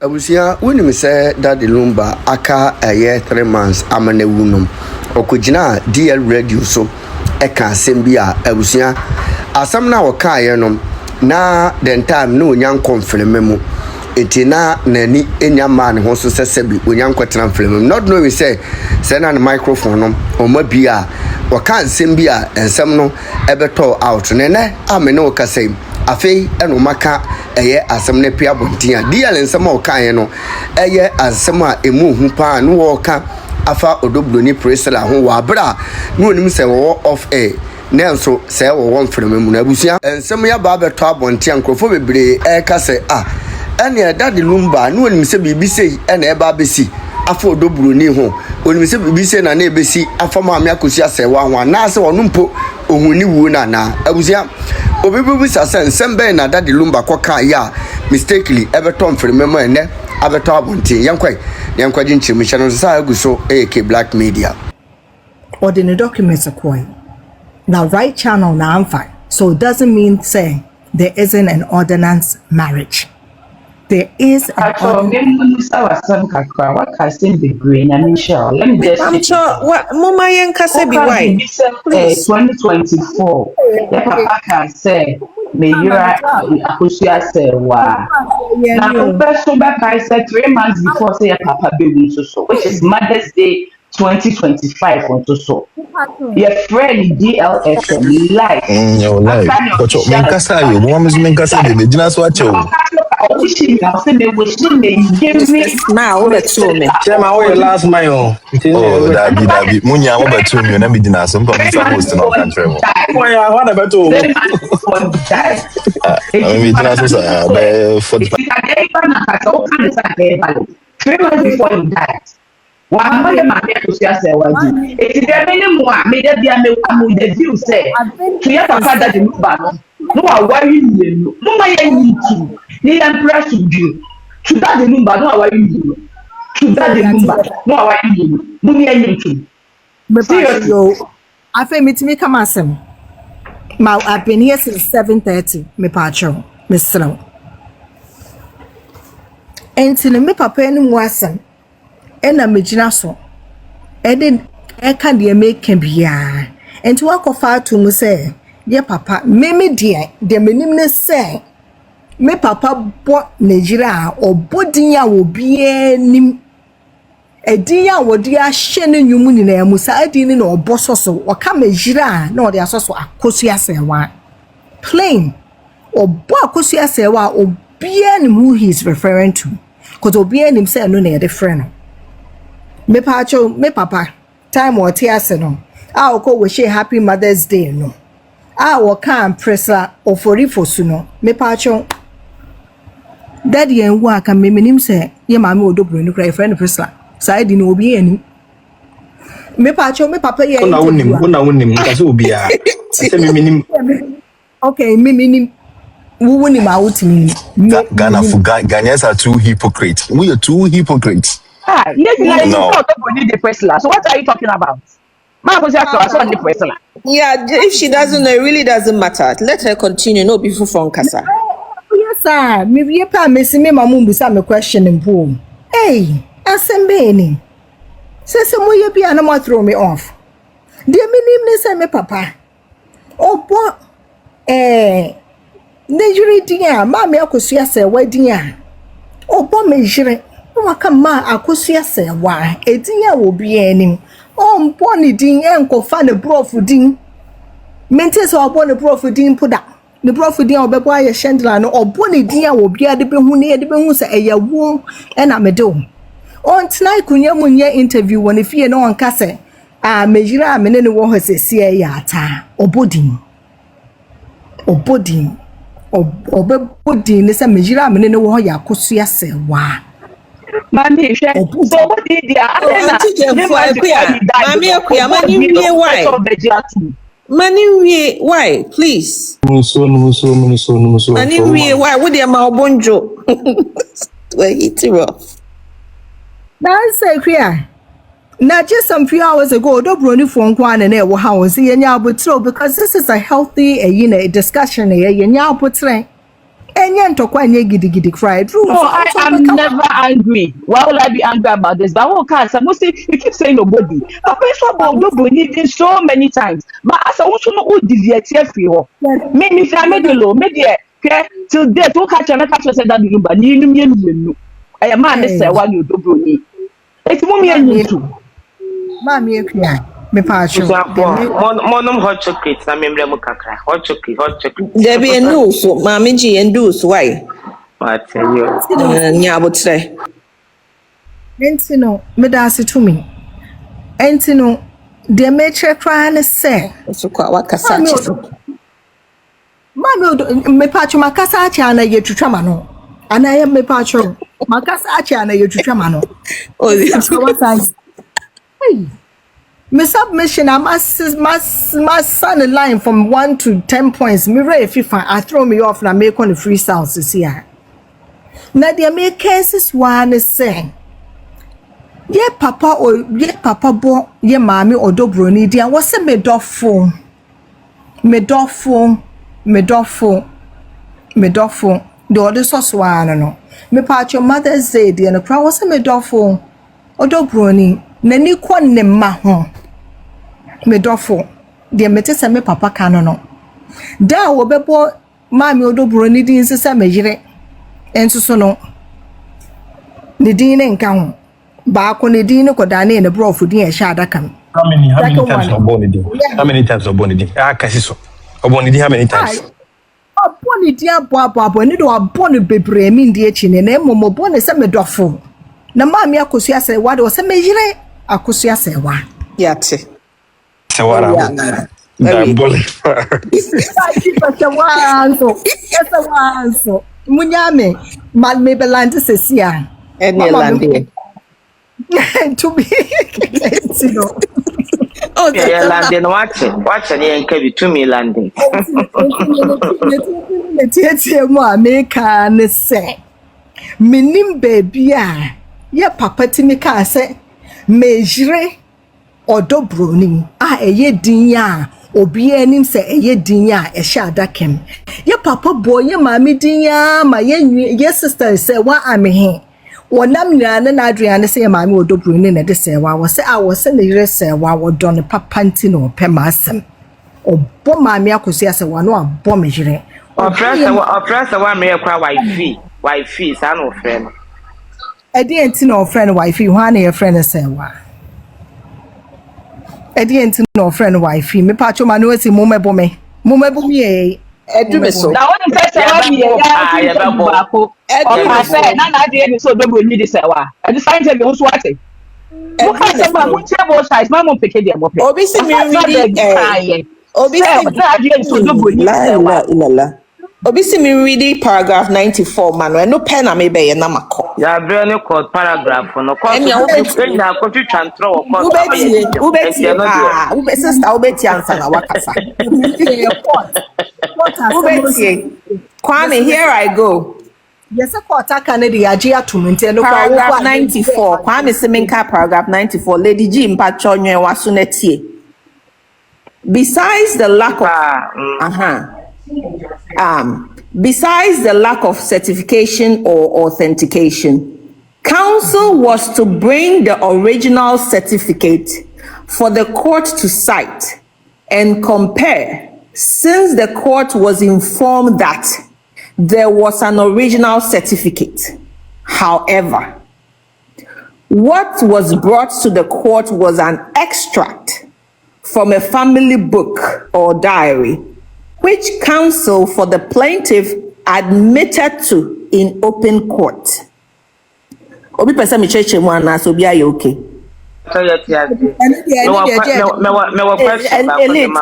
Abusia woni me say Daddy Lumba aka a year 3 months amana wunum okogina DL radio so eka asem bi a abusia asam na woka ye no na den time no onyan konfirm mu etina nani enya ma ne ho so sesebi onyan kwetena film not know we say na the microphone no oma bi a woka asem bi a ensem no ebeto out ne amene woka say afei eno maka eye asem ne pia bontin a dia lensem a okan ye no eye asem a emu hu pa no wo ka afa odobroni presela ho wa bra no onim se wo off air nenso se wo won frem mu na abusia ensem ya ba beto abontin ankrofo bebre e ka se ene Daddy Lumba no onim se bibi sei ene e ba besi afa odobroni ho onim se bibi sei na na ebesi afa ma me akosi asewa ho na se wonumpo ohuni wuo na abusia obibu sasen sembe na Daddy Lumba kwaka ya mistakenly ebeton frememo ene abeto abontin yankwaji nchimi channel sa aguso AK Black Media or the documents are now right channel na amfa so it doesn't mean say there isn't an ordinance marriage. There is an ordinance. What can say the green? I'm sure. Let me just. I'm sure. What Mama Yanka say be why? 2024. The papa can say. May you Akusia say wa. Now, person back I said 3 months before say papa baby so, which is Mother's Day 2025 on so. Your friend DLF life. Your life. But you menkasa you, mama menkasa de medina so acho. Now over me. Chema o last mile. Oh, Dabi munya o betu me na medina so mpa me host no country mo. Why I want betu. Medina so be for 3 months before you died. One month my to say wadi. It dey many more me dey bia me am the view say. To your papa that the Lumba no worry you. No my need to. Ni impress you. To that the Lumba no worry you. To that the Lumba no worry you. No me need to. Seriously. I feel me to me come asem. I've been here since 7:30 me pacho. Me slow. Enti me papa enu wasem. Ena mejina so eden e ka de make bia enti wakofa to mu say ye papa me de menim ne say me papa bo Nigeria obodin ya wo bia nim edin ya wo de ahye ne nwumu ni na musa edin ni na obososo o ka Nigeria na o de asoso akosu asewa plain obo akosu asewa obia ni who he is referring to cuz obia nim say no na ye different. Me pacho me papa time or tiase no a o ko we share happy Mother's Day no a wo kan presa oforifo su no me pacho daddy en wa kan me menim se ye mama odobro ni kra friend presa side ni obi ani me pacho me papa ye una wonim ka se obi a se me menim okay me menim wo wonim a wotimi Ghanaians are too hypocrites. We are too hypocrites. Yes, no. The Presla. So what are you talking about? Yeah, if she doesn't know, it really doesn't matter. Let her continue. No before from Kasa. Yes, sir. Maybe you pa me see me mamu bisa me question in pool. Hey, asembe ni. Say mo ye bia na mo throw me off. Dear me name ne say me papa. Obo Nigeria dia ma me akosu ase wedding a. Obo me jire. Waka ma akosu ase wa edin ya wo bia nim o mpo ni din enkofa ne prof din mente so obo ne prof din poda ne prof din obebo aye shendla no obo ne din ya wo bia de behu ne de behu se eyawo na mede o ntna ikunya munye interview woni fie na on kase a mejira amene ne wo hosese ya ata obodin obodin ne se mejira amene ne wo ya akosu ase wa Mami, so what did the why? Please. So. Why? What the Malbonjo? Well, it's rough. That's a queer. Now, just some few hours ago, Broni phone kwan and air house, because this is a healthy discussion here. enye ntokwa nye gidigidi cried. No, I am never angry. Why would I be angry about this? But what can't I must say you keep saying nobody. I pay for nobody so many times. But as I want to know who did the TF make me say made low, made okay till death who catch and catch said that Lumba. You. I am man this say what you do Broni. It's mommy and you too. Mommy me pa cho. Monum hot chocolate na membre mo kakra. Hot chocolate. There be a news, Mammy G and do's why? What tell you? Yeah, would say. Entino, me da se to me. Entino, de me che cry na say. So what casachi. Mami me pa cho makasa acha na ye twetwa no. Ana ye me pa cho makasa acha na ye twetwa ma no. Oh, hey. My submission, I must send a line from 1 to 10 points. Me ready FIFA, I throw me off and I make on the free sounds this year. Now the make cases one is saying, yeah, papa or yeah, papa bo, yeah, mommy or do Broni, dear, what's a medofo? The other sauce one, no. Me part your mother's say, dear, and the crowd was a medofo or do Broni. Nani kwa ne ma ho medofo de mete se me papa kano no da wo bebo mami odo Broni din se me yire enso so no ne din ne nka ho ba ko ne din ne koda ne ne brofo din e sha adaka me How many times oboni di kasi so oboni di how many times oboni di abo ne do aboni bebre mi ndi echi ne na momo boni se medofo na mami akosu ase wa de se me yire akosu ase wa yate sewara dabol esa wanso munyame mal me belante sesia ene lande to be sino Oh, yeah, landing. Watch any and to me landing. Tie mo America ne se minim baby a ye papa ti me ka se mejire odo Broni a eye din ya obi anim se eye din ya e sha adakem ye papa boy ye mami din ya ma ye sister se wa amehe wonam nyane na aduane se ye mami odo Broni na de se wa wo se a wo se ne yire se wa wo don papa nti no pe ma asem obo mami akosi ase wa no abo mejire Oppressor one me kwa wife sa no friend. Edi enti no friend wife hu na your friend say wa. Edi enti no friend wife me pa cho ma no esi mo mebo me e edu me so na won say wa me ya ba ko o say na de ni so do Broni de say wa e de sign me so ate mo ka say ma mo che bo size ma mo peke de mo pe obi si mi read obi si na de so do Broni de say wa obi si mi read paragraph 94 Manuel no pen na me be ye na makọ Ya Broni called paragraph no call na ko tu chantro o ko ube sister ubeti answer na wakasa ubeti Kwame here I go yes court aka na de age atumnte no paragraph 94 Kwame Semenka paragraph 94 Lady G mpacho nwe waso na tie besides the lack of besides the lack of certification or authentication, counsel was to bring the original certificate for the court to cite and compare, since the court was informed that there was an original certificate. However, what was brought to the court was an extract from a family book or diary, which counsel for the plaintiff admitted to in open court. Obi pesa mi cheche mu ana so bi aye okay.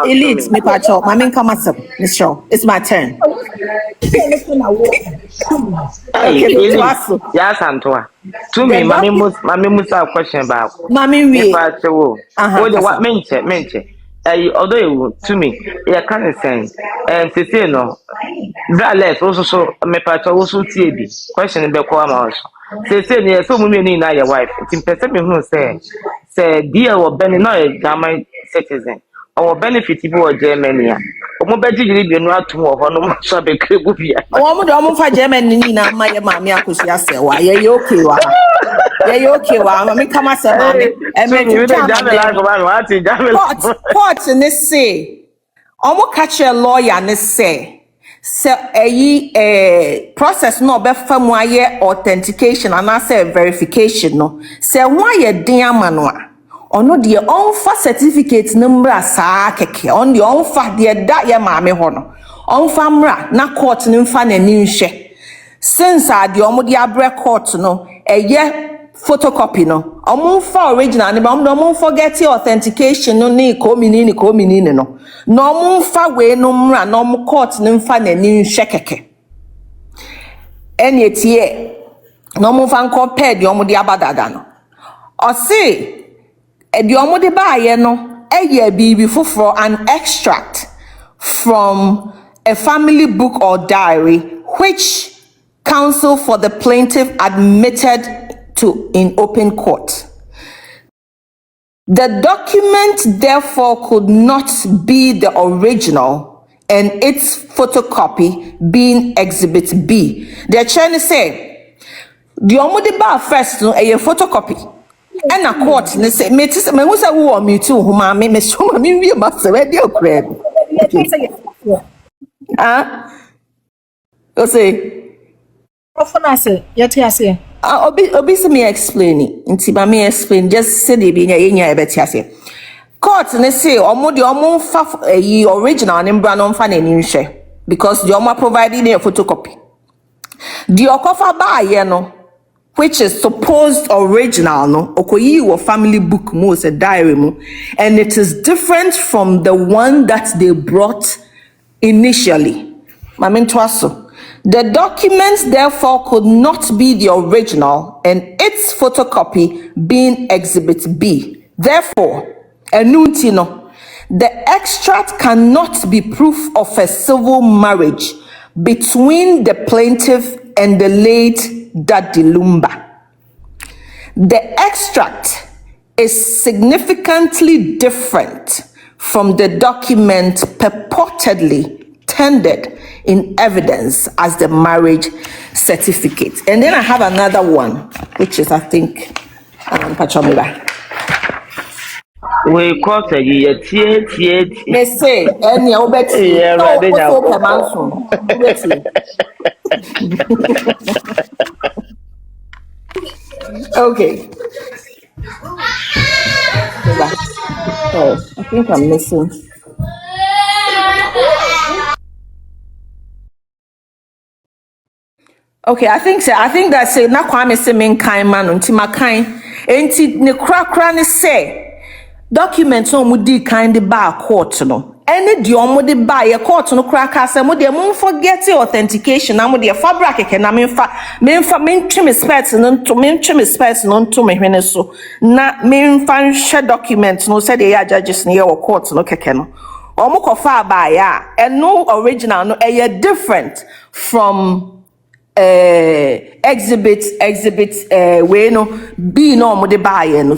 Elite me pacho mami come up Miss Shaw. It's my turn. Yes, Antoa. To me, mami musa question about. Mami we. What menche. Although to me, yeah, can say, and to say no, that less also me part also TB question be call ma also. Say near so many na your wife. It's person me who say dear or Benny no a German citizen or benefit people or Germany. Omo beji yiri bi no atum wo ho no so be krebu bia. Omo fa German ni na ma ye maame akosi ase wa ye okay wa ha. Ye okay wa me kama se maame. E me twitwa ma court ni say omo catch a lawyer ni say process no be famu aye authentication and say verification no say why ye din amano a ono de onfa certificate number saa keke on de onfa de da ye maame ho no onfa mra na court ni mfa na ni nhwe since ade omo de abre court no photocopy no omo original ni ba omo forget authentication no ni ko mini no no omo fa we no mra no omo court ni mfa na ni nhwe keke eni etie no omo fa nko pay de omo de abadada no o say the omo de baaye no bibi foforo an extract from a family book or diary which counsel for the plaintiff admitted to in open court. The document therefore could not be the original and its photocopy being exhibit B. They're trying to say the omo de ba first no a photocopy. And a court ne say me tise me who say wo me too ho ma me so ma me wi ma se ready okra. O say Ofuna say yeti ase. Obi se me explain it. Nti ba me explain just say dey be nya ebeti ase. Court ne say omo de omo fa original ne bra no fa na ni nhwe because the omo providing a photocopy. The okofa ba ye no which is supposed original no okoyi wo family book mo se diary mo and it is different from the one that they brought initially. The documents therefore could not be the original and its photocopy being exhibit B. Therefore, the extract cannot be proof of a civil marriage between the plaintiff and the late Daddy Lumba. The extract is significantly different from the document purportedly tendered in evidence as the marriage certificate. And then I have another one, which is, I think, Pachomila. We caught a year, They say, any obeti, okay. Oh, I think I'm missing. Okay, I think that's it. Na kwame se men kind man unti makan. Enti ne kra ne say documents no mu di kind ba court no. Any di omo de ba ye court no kra ka se mo de mo forget authentication na mo de fabric keke na men twem specs no to me hwene so na men fa hwe document no say de ya judges ne ye court no keke no. Omo kofa ba ya and no original no different from exhibit we no be no mo de buy no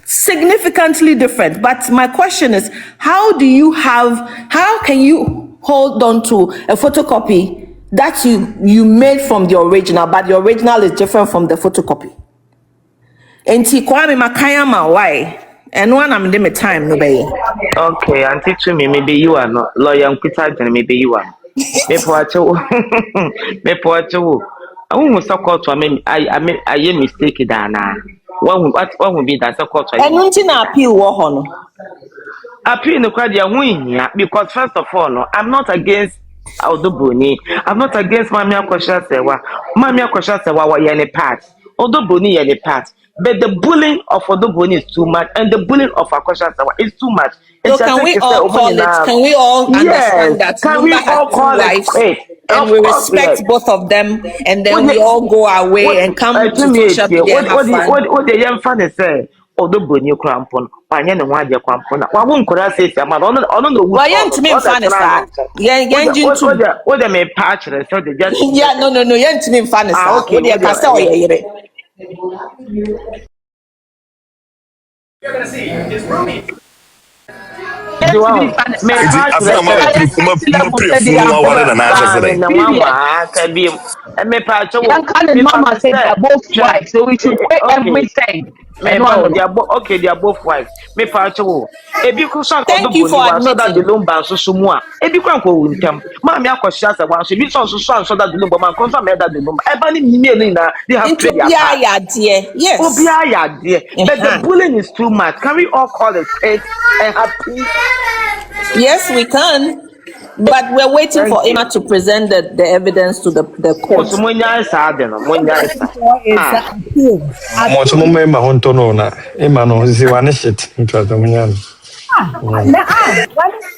significantly different. But my question is, how can you hold on to a photocopy that you made from the original, but the original is different from the photocopy? Enti kwame makaya ma why and one am dem time no be okay, auntie to me maybe you are not lawyer Peter maybe you are me poacho I won't support to I mistake dana what would be that support and unti na appeal wo ho no appeal no kwade ho because first of all no I'm not against Broni. I'm not against Mami Akosha Sewa wa yene part Broni yene part but the bullying of Broni is too much and the bullying of Akosha Sewa is too much. So can we all call it? Can we all understand that Lumba has two wives and we respect both of them, and then we all go away and come to social media and have fun? What the young fan is saying, Broni crampon, Panya and Wadia crampon. I won't say, I'm not know why ain't me fan is that? What they may patch, so they just yeah, no, ain't me fan is that. Okay, you're gonna see it's Broni. nti wa me pa after my proof aware na na me na wa ka bi me pa cho Young can mama said they are both white, so we should pay everything. Me pa they are both okay, they are both white. Me pa cho ebi ku so ko do Thank you boni for wa so that the admitting. lumba so so mu a ebi kwa ko wuntem ma me akohia sa wa so bi so so that the lumba man confirm me that the lumba e ba ni mi na they have Into played their part. yeah, dear. Yes. Obia ya there, but the bullying is too much. Can we all call it quits and have peace? Yes, we can. But we're waiting Thank for you. Emma to present the evidence to the court. Also, Munya is sad, Munya is sad. Is appeal. mo so mo ma honto no na e ma no si wa ne shit nto to munya Na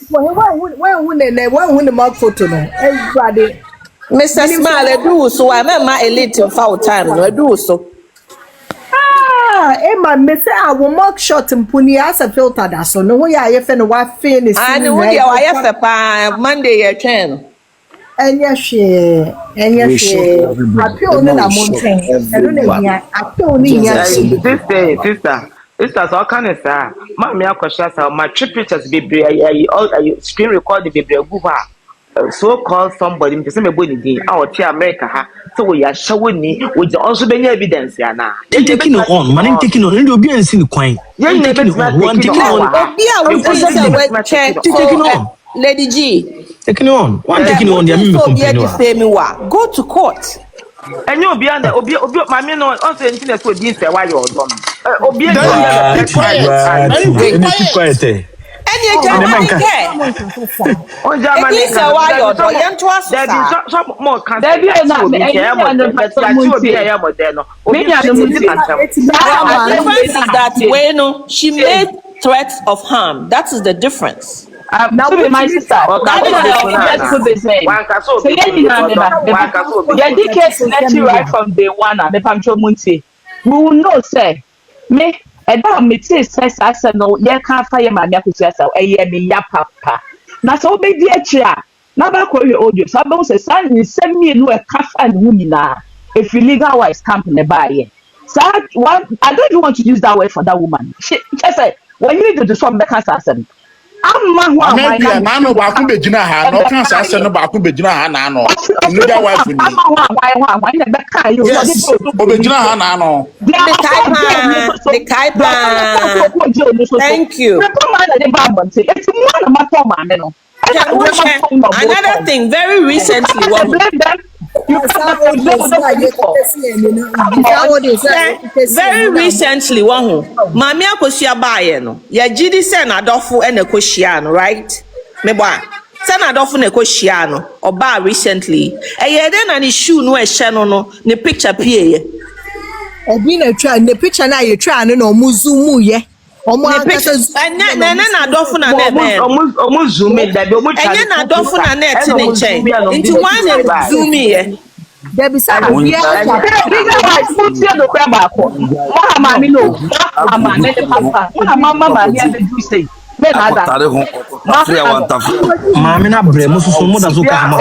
when the mark photo no everybody Mr. Smile, do so. I remember a little foul time. No, do so. Emma me say I will mark shot mpuni as a filter that so no way I fe no wa fe ni And who the wire for Monday your turn. enya hwe appeal no na mountain I don't know here appeal ni here Sister, so can I say, Mammy, I question my trip pictures be all screen record the baby so called somebody to say me body day out here America so we are showing me with also be evidence ya na taking on man taking on ndio obi ansi ni kwan yeah taking on one taking on Obi we say check taking on Lady G. taking on one taking on dia me complain Go to court. enye obi ana obi mama no on say nti na so di nse wa yo do no obi quiet Any German care. on German Say why you do yento asesa. Some more can There be na me The difference is that when she made threats of harm, that is the difference. Now with my sister, right from day one, we will know, say, me. Eda me say say no ye kan fa ye ma me akutu asa eye me ya papa na so be di achi a na ba ko ye audio so ba say san ni sem me no e ka fa ni nyina if legal wise camp ne ba ye so one I don't even want to use that word for that woman she say when you do the so me kan sa asem amma ho America na no ba ku begina ha no kan sa asem no ba ku begina ha na no legal wife ni amma ho ne be kan you o begina ha na no The Kaipa. Thank you. Another thing, very recently, Mami akosia baaye no. Ya jidi se na adofo e na koshia no, right? Meba. Se na adofo na koshia no. Oba recently. Eye de na ni shoe no e hye no ne picture pie. Obi na twa the picture na ye twa no omu zoom ye omu akasa na adofo na na be omu zoom da be omu twa enye na adofo na na eti ne nchen nti one na zoom ye there be some bigger wife put you no crab akọ mama mi no mama me papa mama me do say me na da Mami na bre mo so mo da zo ka mo.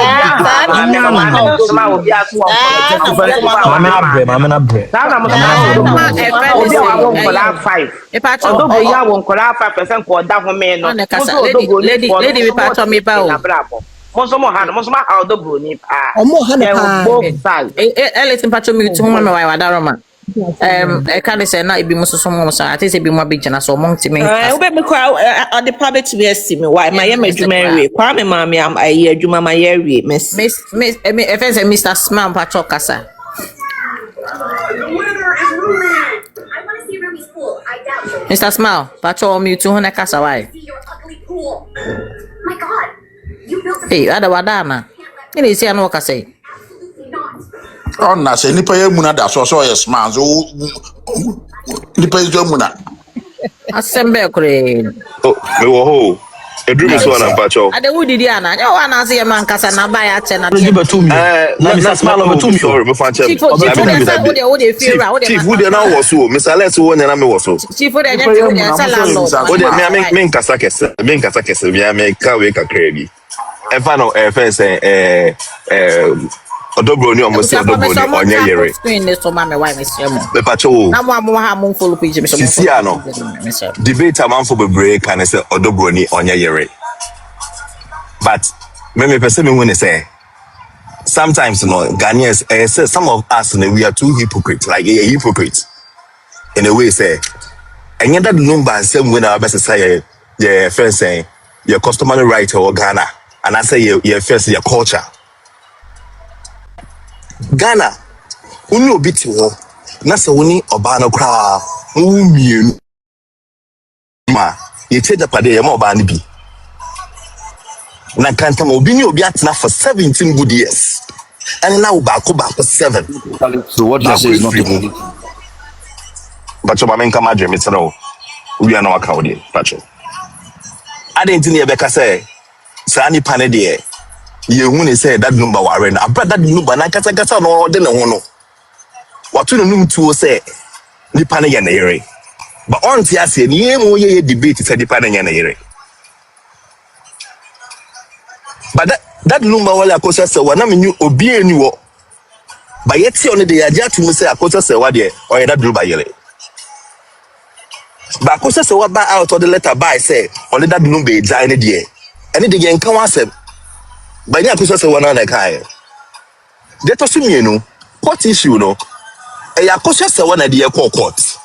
Mami na bre. Obi a won kola 5. Odogo ya won kola 5% ko da ho me no. Lady we part me pa o. Monso mo ha odogo ni pa. Omo ha na pa. Eletin patcho me tu mo me wa daroma. I can't say na ibi muso somo so ati se bi mo abigina so mo ntimi we be kwa the public to be estimate why my yam adwuma we kwa me ma me am ayi adwuma ma ye we miss Mr. Smam patcho kasa Mr. Smile patcho me tu hona kasa why my god you built hey ada wadana ni isi anu kasa oh na say nipa ye muna da so yes man so nipa ye muna asembe kure oh me wo ho edru so na pacho ade wudi di ana yo ana se man kasa na ba ya che na you betu me na Mr. Smile betu me sorry me fan che chief would na wo so Mr. Let's wo na me wo so chief would na sala lo o de me nkasa kese me ka we ka krebi e fa no e fa say Broni almost say Broni onye yere. Screen this for my wife Mr. Mo. Me pacho. Na mo ha mo follow page me so. Sisi ano. Debate amount for bebre can say Broni onye yere. But me person me when say sometimes Ghanaians say some of us we are too hypocrite, like a hypocrite. In a way say and yet that Lumba same when our best say your first say your customary right or Ghana and I say your first your culture. Ghana uni obiti wo na se woni oba no kra mu mienu ma ye cheda pade ye ma oba no bi na kanta ma obi ni obi atena for 17 good years and now back 7. So what you say is not the but your mama come adre me tell we are no account there pacho I didn't think you say sani pane there ye hu ne say that number ware na abra that number na kata no de ne ho no watu no num tuo say nipa ne ye na yere but on ti ase ni emu ye debate say nipa ne ye na yere but that number wale akosa say wana menyu obi eni wo but yet on the yaja to me say akosa say wa de o ye that number yere but akosa say wa buy out of the letter buy say only that number e jai ne de ene de ye nkan wa say but ya akosa say wana na kai de to sumienu court issue no e ya akosa say wana de ye court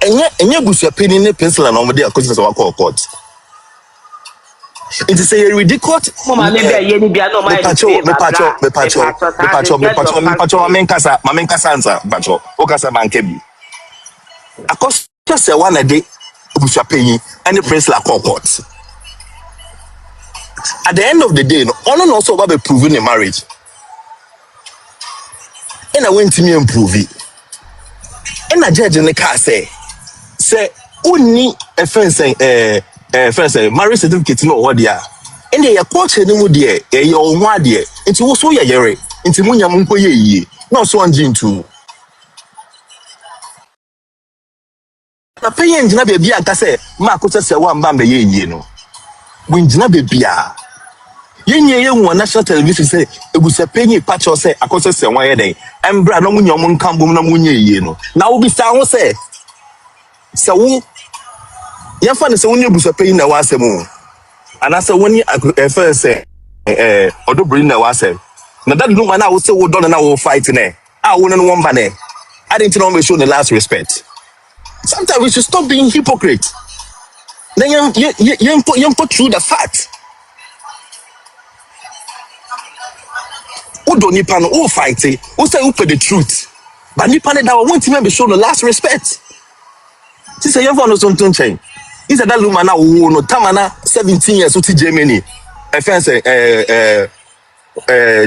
enye busua peni ne pencil na no de akosa say wa court it is a ridiculous mama me be ye ni bia no my me pacho mamenkasa answer pacho okasa bankebi akosa say wana de busua peni and pencil la court at the end of the day no ono also about be proving a marriage and I went to me improve it and a judge in the car say only a friend marriage certificate no what dia and they are coach any mu dia e your one dia nti wo so yere nti munya mu nko ye yie na so anje ntu na pay engine be bia aka say ma ko say wa mba be ye yie no winjina be bia yenye ye won national television say ebusa penyi patcho say akoso say wan ye den embra no munya mu nkambom na munya yie no na wo bisa ho say wo ya fa ne say wonya ebusa penyi na wa asem ana say woni efe say odobri na wa asem na that no man na wo say wo don na wo fight ne wo no one ba ne I didn't know me show the last respect. Sometimes we should stop being hypocrite. Then you put through the fact. Who don't nipa no who fight it, who say who put the truth. But nipa that want to be shown the last respect. She say you want no something change. He said that Lumba now no tamana 17 years uti Germany. I fancy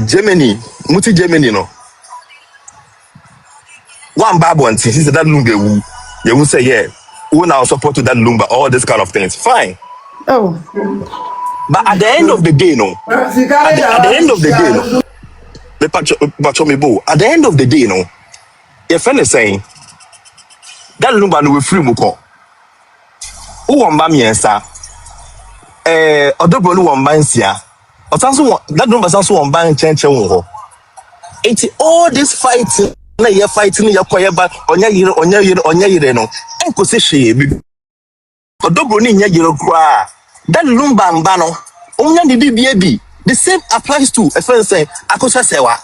Germany, muti Germany no. One bad one thing, he said that Lumba you will say yeah, who now support to that Lumba, all this kind of things. Fine. Oh. But at the end of the day, no. At the end of the day, no. At the end of the day, no. Your friend is saying that Lumba no will free muko. Who won by me, sir? Odobro no won by Sia. Or that Lumba also won by Chenche. It's all this fighting. Na ye fighting ya koye ba onya yire no enko se hwe bi Odobro ni nya yire kra that Lumba mba no onya de bibia bi the same applies to a friend say akosa sewa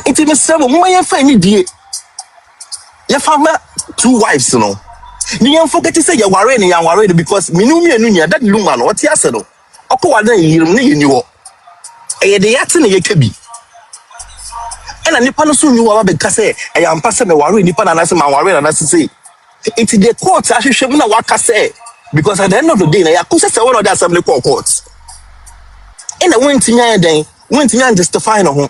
it me sebo mo ye fa ni die ye fa two wives no ni yan forget say ye ware ni yan ware because minu nya that Lumba no what ase no okwa na yire ni ye ni wo e de yate na ye kabi and a nipa no so nyu wa be ka say e ya mpa se me ware nipa na se ma ware na say it's the court ahwehwem na waka say because at the end of the day na ya kusa say one of the assembly court and I went to den went to justify no ho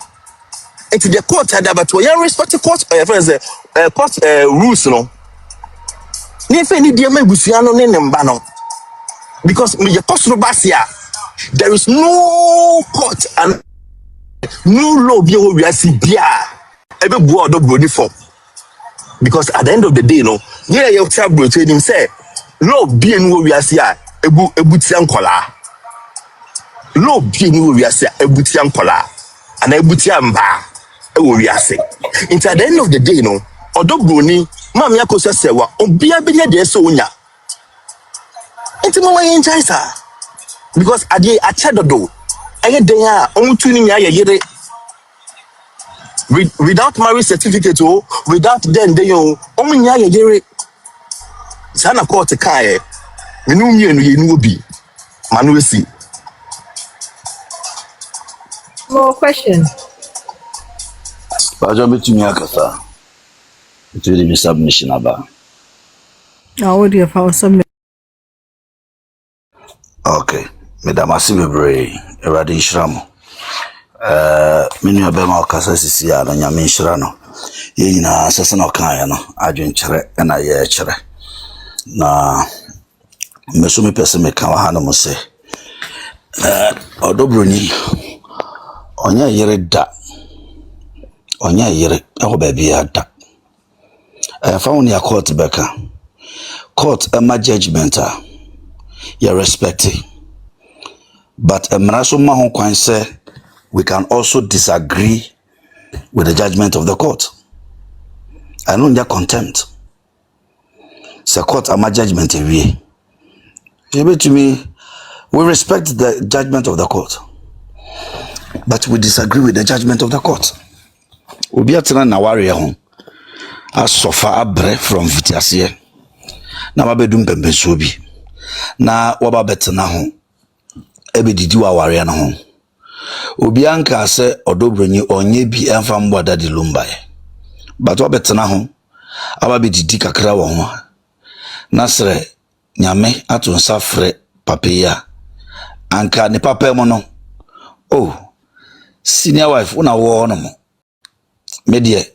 it's the court that but we respect the court friends court rules no ni fe ni dia ma busua no ne mba no because me your court no basia there is no court and no law be we are see bia ebe bu Odobro ni for because at the end of the day no yeah you tell bro him say law be no we are see ebu tia nkola law be no we are see ebu tia nkola and ebu tia mba ɛwɔ wiase nti at the end of the day no ɔdɔ Broni maame akɔsɛ sɛ wa obia benya deɛ sɛ onya nti mo wayɛ nkyɛn saa because adeɛ akyɛ dodo ɛyɛ den a ɔmutu ni nya yɛ yere without marriage certificate o without then they o ɔmunya yɛ yere saa na court kae menu mienu yɛ nu obi manu esi. More question. Bajo betumi akasa. Itu di submission aba. Now what do you have some? Okay. Madam Asibebre, Eradi Shramo. Minu abema akasa sisi ya no nyame nhyira no. Ye nyina asese na kan no adwenkyere na ye kyere. Na meso me pese me kan wa ha no mo se. Odobroni onya yere da. Onya yere eho ba bia da. Fa woni court beka. Court ema judgment you respect it. But we can also disagree with the judgment of the court. I know their contempt. So court ama judgment away. To me, we respect the judgment of the court, but we disagree with the judgment of the court. Obi atena na warrior home. A sofa abre from Vitiasie. Na mabedum pembensobi. Na waba betena home. Ebe didi wa warrior na home. Obi anka se Odobroni onye bi emfa mbo dadi Lumba ye. But wabetena home. Aba be didi kakra wa ho. Nasre nyame ato nsafre papeya. Anka ne papa mo no. Oh. Senior wife una wo no mo. Medie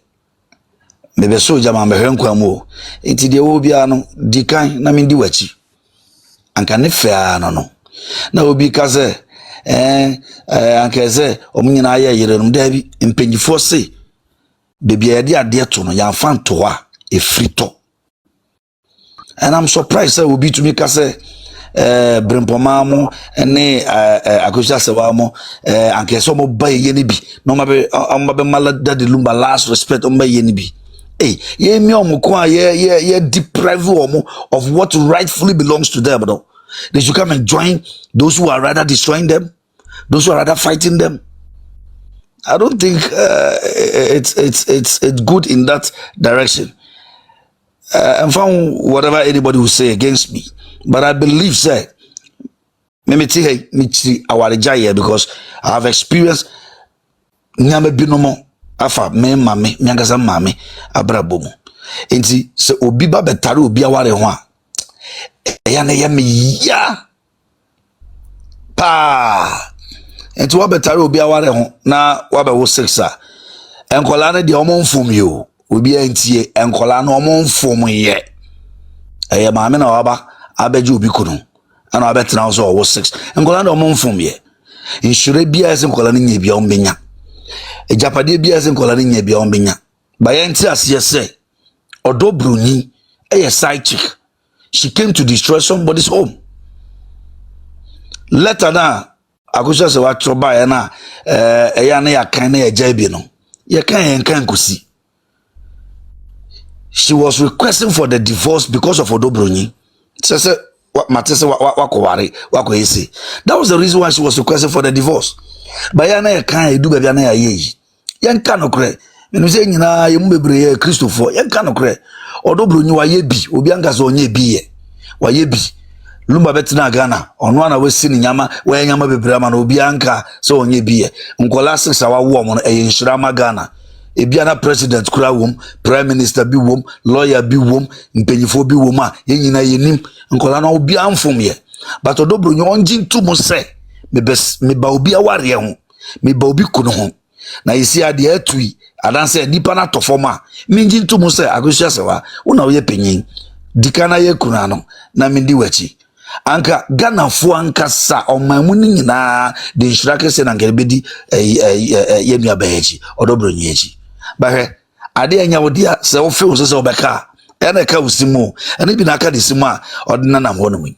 mebe so jama me hwenkwa mu enti de wo bia no dikan na me di wachi anka ne fa no na obi ka se anka se omunyina aye yere no da bi mpanyifo se bebia de ade to no ya fa nto a efrito. And I'm surprised obi to me ka se brempoma mo ne akosha sewa mo anke so mo ba ye ni bi no mabe mala dadi Lumba last respect o ba ye ni bi ye mi omko ye deprive omo of what rightfully belongs to them. No, they should come and join those who are rather destroying them, those who are rather fighting them. I don't think it's good in that direction. And found whatever anybody will say against me, but I believe say me awarija here because I have experienced nyame binomo afa me mame nyangasa mame abrabo mu enti se obi ba betare obi aware ho a eya na ye me ya pa enti wa betare obi aware ho na wa be wo 6 a enkola na de omo mfom yo obi antie enkola na omo mfom ye eye mame na waba abeje obi kunu ana abetena so wo 6 enkola na omo mfom ye insure bia ese enkola na nya bia ombenya ejapade bia ese enkola na nya bia ombenya baye nti ase se Odobroni a side chick. She came to destroy somebody's home. Later na akusha se wa troba ya na eya na ya kan na ya jaibi no ya kan kusi. She was requesting for the divorce because of Odobroni. That was the reason why she was requesting for the divorce. But ya na ya kan edu bebia na ya ye. Yan kan okre. Menu se nyina ye mbebre ye Christopher. Yan kan okre. Odobroni wa ye bi. Obi anka so onye bi ye. Wa ye bi. Lumba betina Ghana. Ono ana wesi ni nyama. Wa nyama bebre ama na obi anka so onye bi ye. Nkola 6 awa wo mo e nshirama Ghana. Ebiana president kura wom, prime minister bi wom, lawyer bi wom, mpanyifo bi wom a ye nyina yenim nkola na obi amfom ye. But Odobroni onjin tu mo se me ba obi aware ho, me ba obi kunu ho. Na yesi ade atui adanse nipa na tofoma minjin tu mo se agosia sewa una wo ye panyin dikana ye kuna no na mindi wachi anka Ghana fo anka sa omamu ni nyina de nshirake se na ngerebedi ye nua bayechi Odobroni echi ba ade anya wodia se wo fe se obeka ena ka usimu ena bi na aka de simu a odena na ho no mu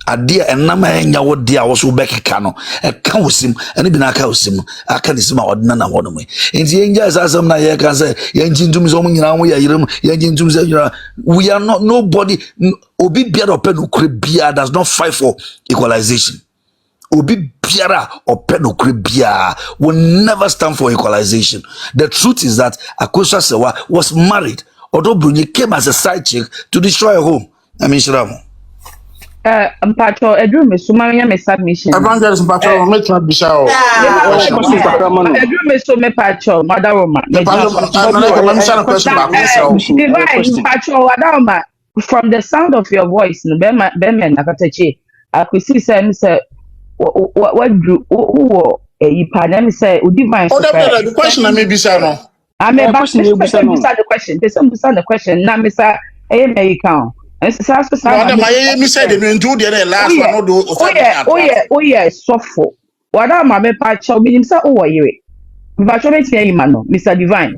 adeɛ ɛnam a ɛnya wo deɛ a wo so wobɛkeka no ɛka wo sim ɛne bi na aka wo sim aka ne sim a ɔde na hɔ no mu nti yɛngya saa asɛm na yɛka sɛ yɛngye ntom sɛ ɔmo nyinaa ho yɛ yerem yɛngye ntom sɛ nyinaa we are not nobody obi biara ɔpɛ no kure biara does not fight for equalization obi biara ɔpɛ no kure biara will never stand for equalization. The truth is that Akosua Sewa was married although Broni came as a side chick to destroy a home. I mean Shiramu. Mpacho edru me so ma me submission. Evangelist Mpacho me try bisha o. Edru me so me pacho Madaroma. Mpacho Madaroma, from the sound of your voice no be me nakatachi. I could see say what do who ipa na me say o divine. Oh, the question I may bisha no. I may back the question. They some the question na me say American. And so my said the last one. Oh yeah, suffer. What am I patch of him say oh here. But you make me man, Mr. Divine.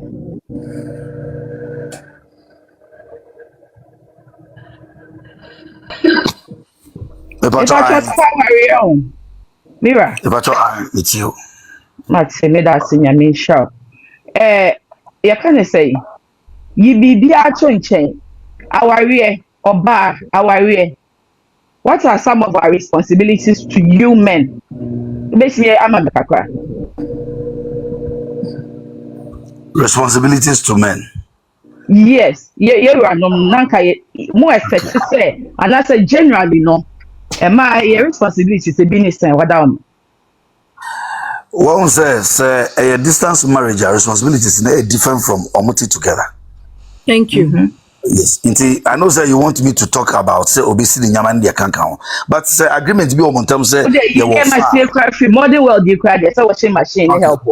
Mira. It's you. Mat say me that senior me shout. You can say you be a chain. Our Oba, what are some of our responsibilities to you men? Basically, I'm a kakra. Responsibilities to men. Yes, you are no nanka more expect to say, and I say generally no. And my responsibility to business and what down. One says a distance marriage, our responsibilities are different from omuti together. Thank you. Mm-hmm. Yes, I know sir you want me to talk about say obesity in Yaman dia kankan, but agreement be on terms say you can modern world you cry there so washing machine help.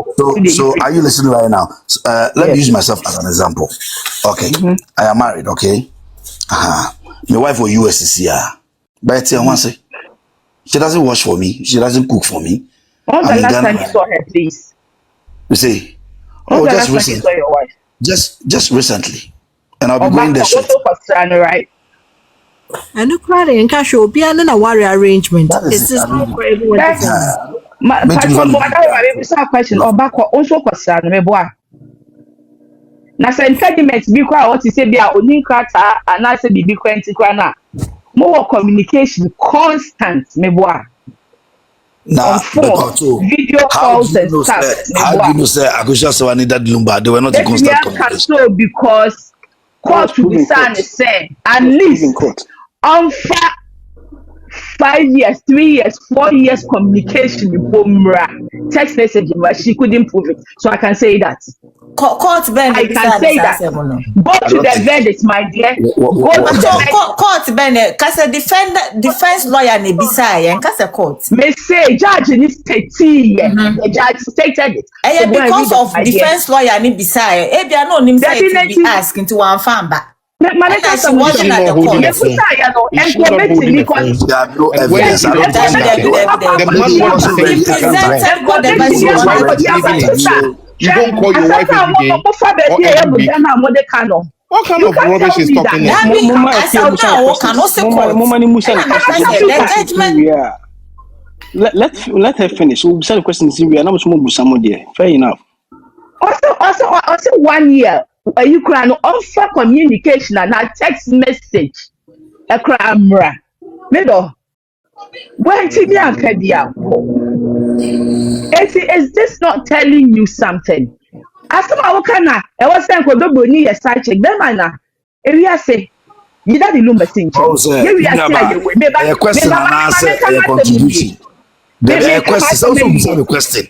So are you listening right now? Let me use myself as an example. Okay, I am married. Okay, my wife for USCCR, but one say she doesn't wash for me, she doesn't cook for me. When the last time you saw her, please? You say, just recently. Your wife? Just recently. And I'll be going there shortly. Right? And you cry in cash will be an worry arrangement. Is this not for everyone? Question or back also question me boy. Na say impediment be kwa what you say be a oni krata and I say be kwenti kwa na. More communication constant me boy. Now, video calls and stuff. How do you know say Akosua Sewa needed Lumba? They were not in constant communication. So because court to be said at least on 5 years, 3 years, 4 years communication with Bomra text messaging, but she couldn't prove it. So I can say that. Court Ben, I can say that. Go to the verdict, my dear. Go to the court Ben, cause a defense lawyer ne beside and cause a court. May say judge in this 30 years. The judge stated it. Because of defense lawyer ne beside, if you are not him say to be asked into one farm back. Because there are no evidence. You don't call your wife every day or every week. What kind of rubbish is talking about? Let her finish. We'll send a question in fair enough. Also 1 year. You can offer communication and a text message. A camera. Middle. When is this not telling you something? As I was saying, Broni, a side check. Then, if you say, you don't Lumba sing. A question and answer a contribution. The question.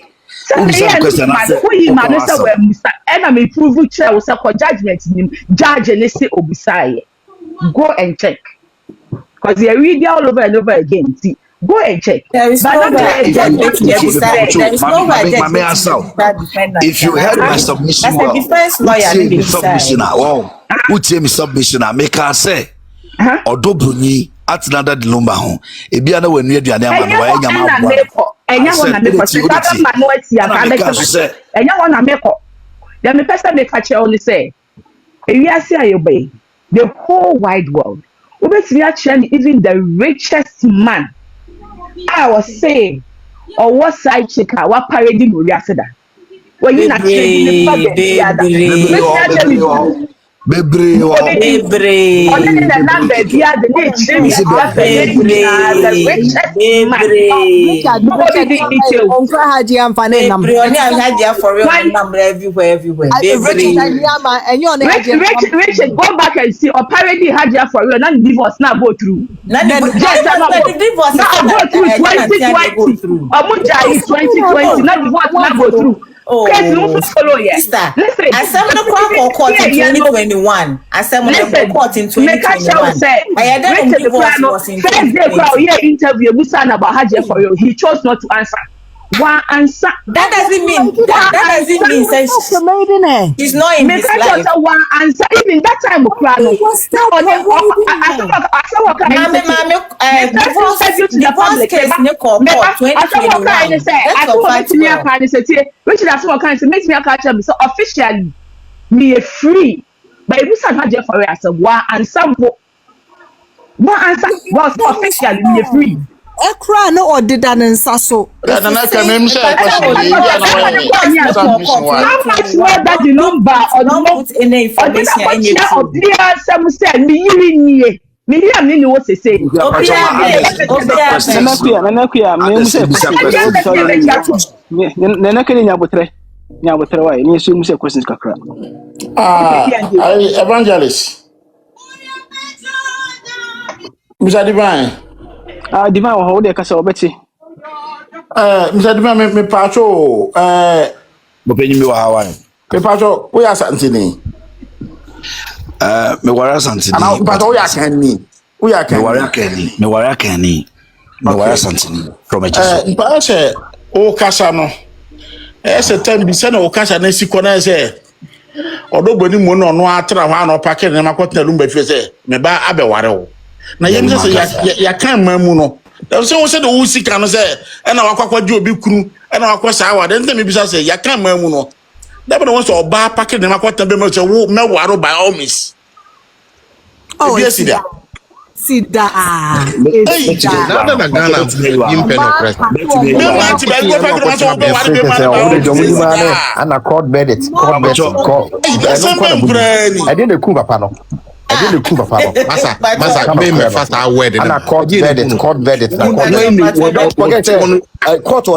And I'm improving chair judgment judge and say Obusai. Go and check. Because you read all over and over again. See, go and check. There is no if you heard my submission, who tell me submission, I make her say, or do Broni at another Lumba home. If you are when you are the and you want to make only say, if you say obey the whole wide world, even the richest man I was saying, or what side chick, what parading will you say that? When you not trading the other. Bebre Or then the number be the nature be the richest man. Nobody did it you. Onko haji amfane nam. Broni and Hadia for real number everywhere. Richard, go back and see or parody Hadia for real, not divorce, not go through. Just not go through 2020. Or Muja is 2020, not divorce, not go through. Case no follow yet. Listen, I said the court in 2021. I said the court in 2021. I don't divorce was in 2020. First day, interview Musan about Hadia for real. He chose not to answer. One answer. That doesn't mean he's not in his life. One answer. Even that time, divorce case, which that's what kind of makes me a catch up. So officially, me a free. But if you said Hadia for real, I said one answer was officially me a free. Ekra no odida nsa so. Na ka me say question How much more that the number or not put any information in it? Some say me yiri nie. Me am ni wo say. Nanakuya, me say Nyabotre why? Ni so say questions kakra. Evangelist. Mr. Divine. Divine wo de kasa obeti. Mr. Divine me pacho mo penyi mi wa hawan. Me pacho wo ya santini. Me wara santini. Ana pacho wo ya kanni. Wo ya kanni. Me wara kanni. Me wara santini from a Jesus. Pacho o kasa no. Ese time bi se na o kasa na siko na se odogboni mo no atra ho na opake na makotna Lumba fi se me ba abeware wo. Na yem se ya kan mamu no da se wo se de wo sika no se e na wakwakwa di obi kuru e na wakwa sa wa de ntem bisa se ya kan mamu no da be no so oba pake de makota be me se wo mewaro by all means. Oh yes da sida na Ghana yimpe no press ana court verdict I didn't coup papa no masa me fast award na court verdict na court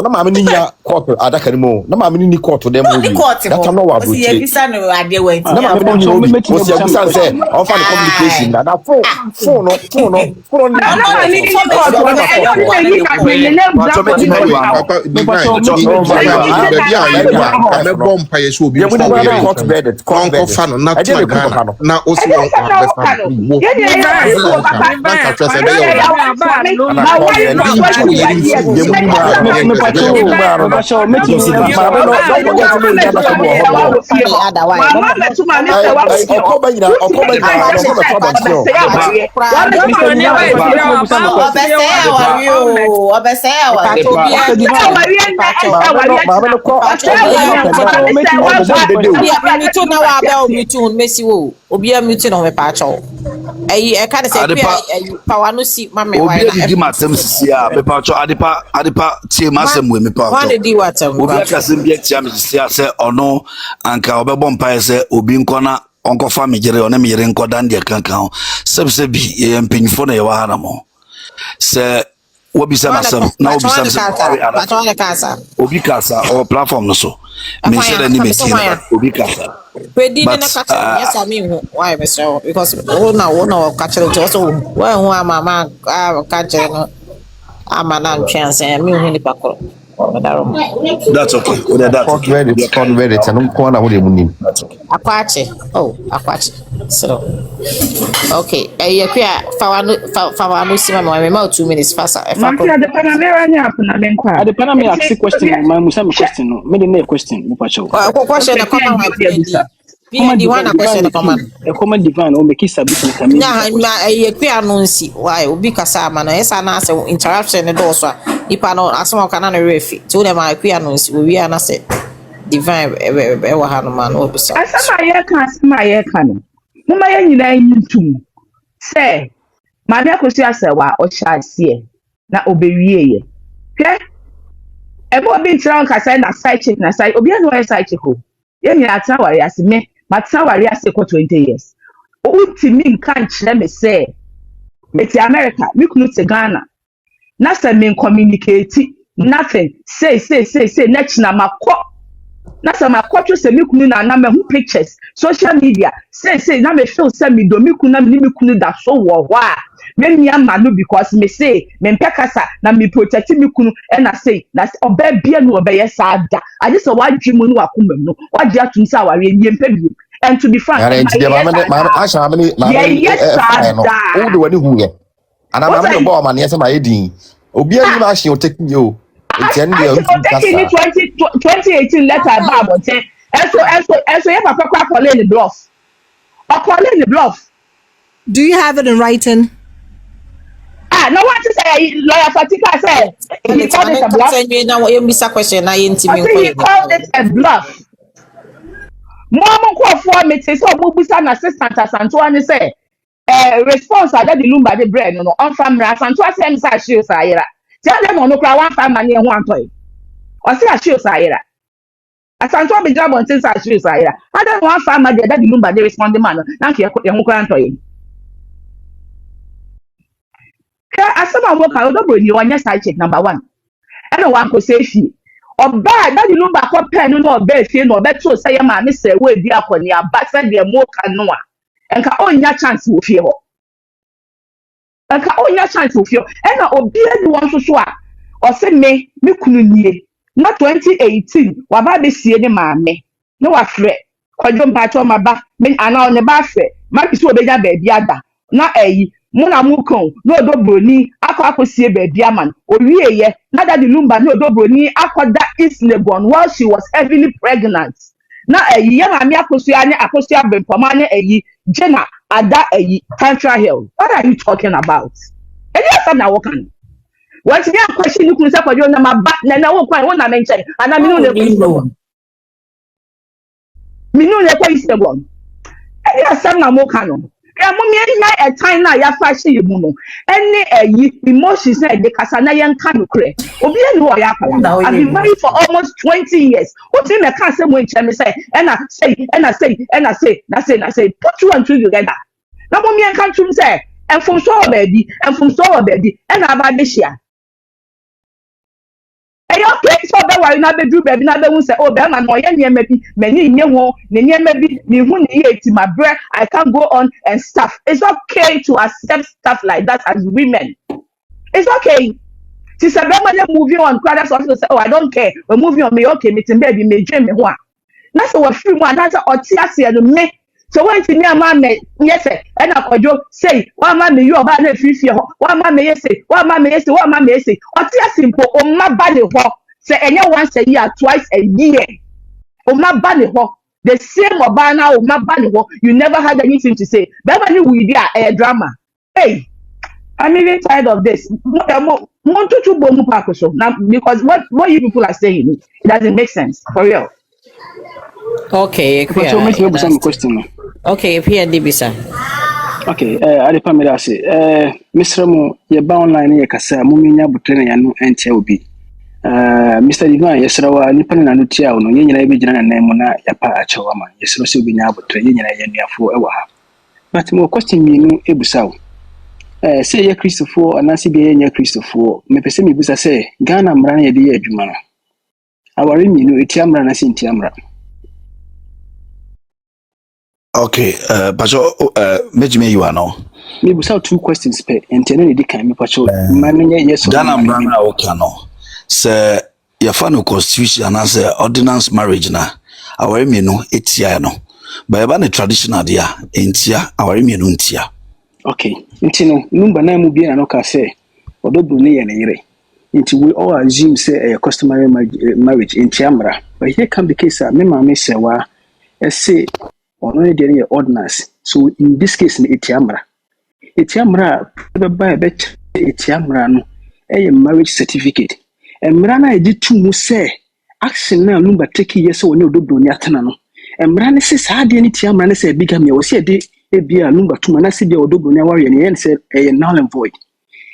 na ma me nya court adaka ni mo na ma me ni court dem mo that time no wa bro na ma me ni o si abisa say on fa communication na phone no Obia mutin on me pacho. I can't say power no see mama why na di matem sia me pacho adepa tie masem we me pacho. One di watem. Obia kasem bia tia me sia se ono anka obebom pae se obi nkona onko fa me gere ona me yere nkoda ndie kankan sebse bi ye mpanyfo na ye wa hana mo se wobisa masem na obisa se obi kasa o platform no so me se ni me tie obi kasa Pedi na kata yes I mean why Mr. because no catch it also why who mama catch no amana chance me hu ni pakoro. That's okay. Court verdict and no corner with him. Apache. So okay. Fawano see my mouth 2 minutes faster. If I the Panamera na benkwa. The Panamera ask question my musam question no. Me the question me pacho. Question na come my the one question na come. A common divine o make submit me. Na announce why obi kasa ma no esa na say interruption ne do so ipa no asoma kana na refi. To dem akwi announce we na say divine e wa ha no man o bisa. Asama ye kan no. Mama ye nyina yintum. Say, Maria Kosia say wa o sha sie na obewie ye. Okay? Ebo bi ntra nka say na side chick na side obi no side chick ho. Ye ni atra wari ase me, matra wari ase for 20 years. Ultimi nka nkyere me say meti America, me kunu te Ghana. Na say me communicate nothing. Say next na makọ. Na say makọ to say me kunu na me hu pictures, social media. Say na me feel say me do me kunu na me kunu da so wo ho a. Me nia manu because me say me mpekasa na me protect me kunu and I say na oba bia no oba yesa da. I just wa dwimu no akoma mu no. Wa dia tum say aware nie mpa bi. And to be frank, yes, all the way who ye. And I'm not about man, yes, my eating. Obi any machine will take you. It's any 2018 letter about it. And so you have a call in the bluff. Or call in the bluff. Do you have it in writing? No one to say lawyer Fatika said he called it a bluff. He called it a bluff. Mama call for me say so Bubusa assistant as Antoine say response that the Lumba the bread no on family as Antoine say say she sayira. Tell them no cry one family and one toy. Or say she sayira. As Antoine be job on say she sayira. I don't want family that the Lumba they respond the man. Na ke e cry toy. Asama work out the Broni one side check number 1. And one could say she. Or bad that you know back up pen no be fie no beto say ma me say we bi akoni aba say de mo kanoa enka onya chance wo fie ho enka onya chance wo fie e na obi edi won so a o se me kunu nie na 2018 wa ba be sie ne ma me no wa frɛ kwadwo mpacho ma ba me ana o ne ba frɛ ma bi so obenya ba bi ada na eyi muna mukon no do Broni akosie baby aman owie ye na that the Lumba no do Broni akoda East Legon while she was heavily pregnant na eyi ya mami akosia bempoma na eyi Jenna ada eyi Tantra Hill. What are you talking about? And you say na wokan what me question you kun say for you na ma ba na wo kwan wo na mention ana mi no le East Legon mi no le East Legon and you say na mo kan mommy a time na ya fashi you no any emotions na de kasa na yan kan kre obi enu o ya pala I've been married for almost 20 years what me can say when me say and I say put two and two together na mommy can trum say and from so baby and aba be share okay so be why na be do baby na be hu say oh be man no ye niam bi mani nye ho ne niam bi me hu ne ye ti my breath I can't go on and stuff. It's okay to accept stuff like that as women. It's okay. Since a man moving on, brothers also say, oh I don't care. We're moving on me okay, me baby me dream me ho. Na so we free one that's otiase no me. So when ti me man yes and akojo say one man me you oba na free ho. One man me yes otiase mpo o ma ba ne ho. Say enye once a year, twice a year. O ma ba ne ho. The same oba na o ma ba ne ho. You never had anything to say. But when we there drama. Hey, I'm even tired of this. Now because what you people are saying, it doesn't make sense for real. Okay, question. Okay, here Dibisa. Okay, I the family say Mr. Mo ye ba online ye kasa mo menya butre na no enche obi. Mr. Divan yesrawa nipa na no tia no ye nyina be gina na nan mu na ya pa achewa ma yesro se obi nya butre ye nyina ye nuafo e wa ha. But mo question mi no ebusa wo. Say ye Christopher anasi be ye Christopher me pese me busa say Ghana mra na ye de ye adwuma no. Awari mi no etia mra na sin tia mra. Okay, Pacho, Majime, you are no. Maybe without 2 questions per and tell me can me Pacho. Yes, Ghana Mrana Okano. Sir, your final constitution and as ordinance marriage na. Our imino, it's no. By a traditional dia, intia, our immune tia. Okay, Intino, Lumba na mubi and oka say, or do Broni and Ere. Into we all assume say a customary marriage in Tiamra. But here come the case, Mema may say, wa, say, or no any ordinance. So in this case, in Etiamra, by a bet Etiamra no, a marriage certificate. And Mrana did 2 mu say, action now Lumba take yes or no do Broniatano. And Mrana says, how did any Tiamra say bigamy or say a day a beer Lumba to Manasi or do Bronia warrior and said a null and void.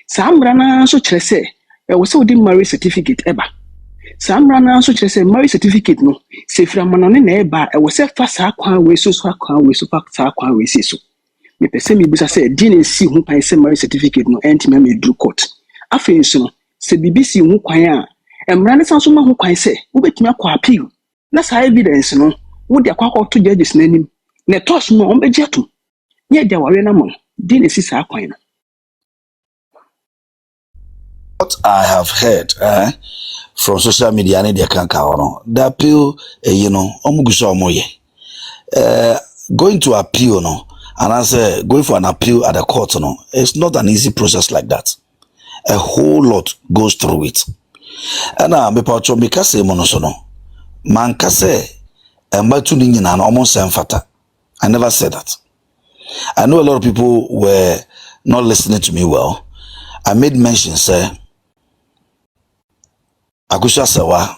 Sam Brana so say, was so the marriage certificate ever. Some ran also just a marriage certificate no. Say from an eba, I was a fast we so fact we say so. Me person me bisa say didn't see who can say marriage certificate no anti me do court. Afei so say BBC who kwan a emran sanso ma who kwan say wo betumi akọ appeal. Na sa evidence no wo de akọ to judges nanim. Na toss mo on beje to. Nye de ware na mo. Didn't see sa kwan no. What I have heard from social media and they can count the appeal, going to appeal, no, and I say going for an appeal at the court, no, it's not an easy process like that. A whole lot goes through it. And me pacho me kase monosono, man kase, emba tuningi na almost fata. I never said that. I know a lot of people were not listening to me well. I made mention, say. Akusha sewa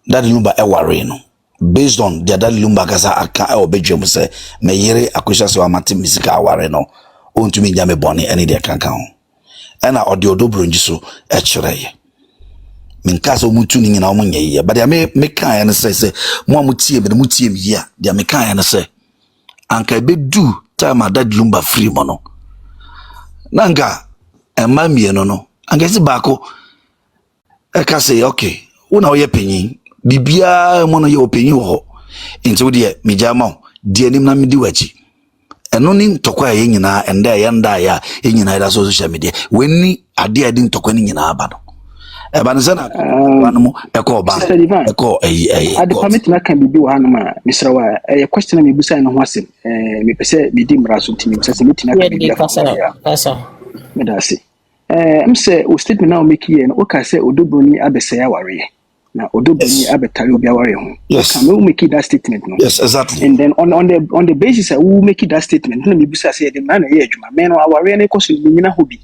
Daddy Lumba eware no based on the Daddy Lumba kasa aka e obedwem se me yere akusha sewa mate misika aware no ontumi nya me boni ene de kankan ho ena ode odobronji so e kireye min kasa mutu ni nyina omunye ye but me kan ya ne se mo amutie me mutie me ya dia me kan ya ne se anka be du time Daddy Lumba free mo no nanga emma mieno no anka si bako eka say okay una oye penyin bibia mo no ye openyin ho nti wo de mijama de anim na medi wachi eno ni ntokwa ye nyina enda ye nda ya ye nyina da social media wenni ade ade ntokwa ni nyina aba no e ba nse na wanu mo eko ba eko ade permit na kan bibi wa hanu ma misra wa question me busa na ho asem me pese me di mra so ntimi pese me tina kan bibi kasa me da se say o statement now make here no ka say Odobroni abesaya ware na Odobroni abetare obi aware ho. Yes. Can we make that statement no? Yes, exactly. And then on the basis that we make that statement no me bisa say the man here adwuma men no aware na koso nyina hobi.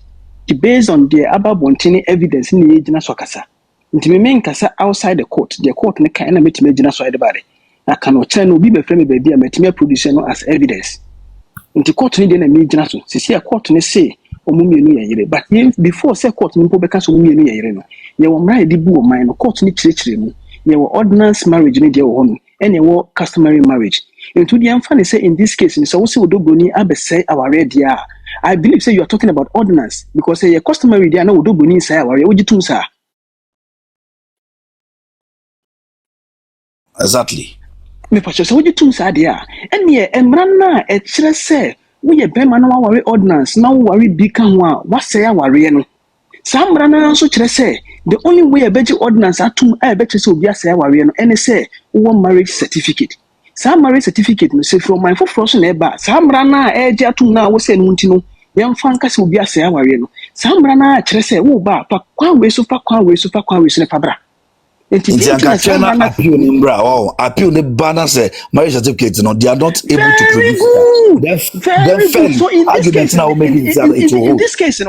Based on the ababontin evidence ni yegina so kasa. Nti me men kasa outside the court ne kan na metime gina so ide bare. Na kan o chen obi be frame be bia metime produce no as evidence. Nti court ni de na me gina so. Sisi court ne say omumienu yeyire but before say court nimpo beka so omumienu yeyire no ye wo mra de bu o man no court ni kirikire mu ye wo ordinance marriage ni de wo ho no ene wo customary marriage into the emfa say in this case ni so wo say Odobroni abesai aware dia I believe say you are talking about ordinance because say customary dia na Odobroni sai aware wo jitum sa exactly me pa so wo jitum sa dia ene emra na e kire say we ye bema na waware ordinance na waware bi kan ho a wasaya ware no samra na so kire say the only way a beji ordinance atum e be kire say obi asaya ware no ene say wo marriage certificate some marriage certificate no say from my for so na eba samra na e je atum na wo say no nti no ye mfa nka say obi asaya ware no samra na kire say wo ba pa kwan we so na fabra Inti anka chena appeal ni mbra appeal ni bana say marriage certificate no they are not able to produce that. Then fairly so in this case now making in this case you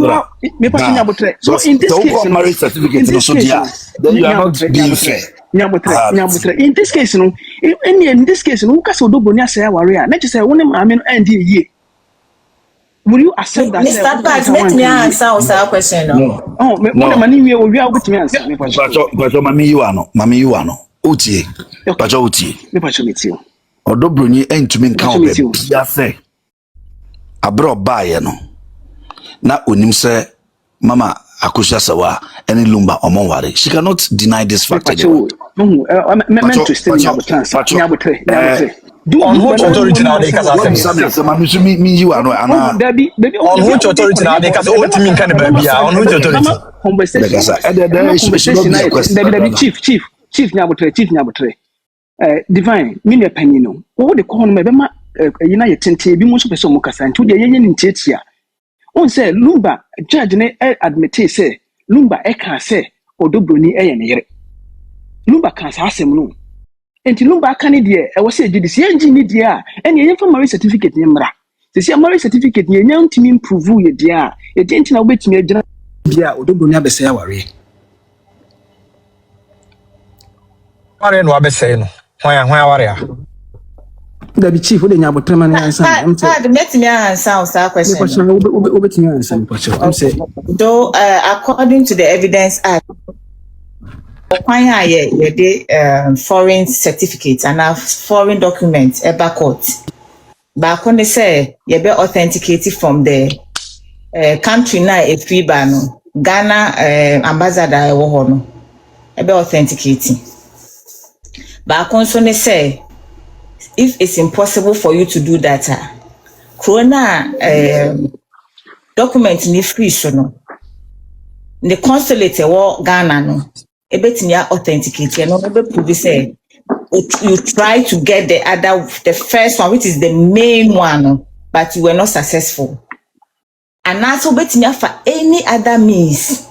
are me passion abotre so in this case marriage certificate no so dia then you are not being fair nyabotre in this case no in this case no ka so Odobroni asaya ware a na che say woni ma me no end ye. Will you accept that? Mr. Bags, let me answer our question. No. Oh, me money we are with me answer. But mami you ano. Utie. But utie. Me pacho metio. Odobroni entumi nka obe bia say. Abro bae no. Na onim say mama akusha sawa any Lumba omonware. She cannot deny this fact. Pacho. No, me to stay nyabotre. On which authority now they can say me you ano on which authority now they can say what mean kind of baby on which authority chief nyabotre divine me ne panino wo de ko no me be ma yina ye tente bi mo so pese mo kasa nti de yenye ni ntiatia on say Lumba judge ne admit say Lumba e kan say Odobroni e ye ne yere Lumba kan sa asem no enti Lumba aka ne de e wo say GDC engi ni de a ene ye fa marriage certificate ni mra se se marriage certificate ni enya ntimi improve ye de a e de enti na wo betimi agina bia Odobroni abesaya ware ware no abesaya no hwan ware a That chief, what you about Treman answer? I'm saying, let me answer our question. I'm saying, though, according to the Evidence Act, foreign certificates and foreign documents ever court. But when they say you be authenticated from the country na a free ban, Ghana ambassador no be authenticating. But when they say if it's impossible for you to do that, corona document ni free so no. The consulate war Ghana no ebetinya authenticate no be prove say you try to get the first one, which is the main one, but you were not successful. And also betinya for any other means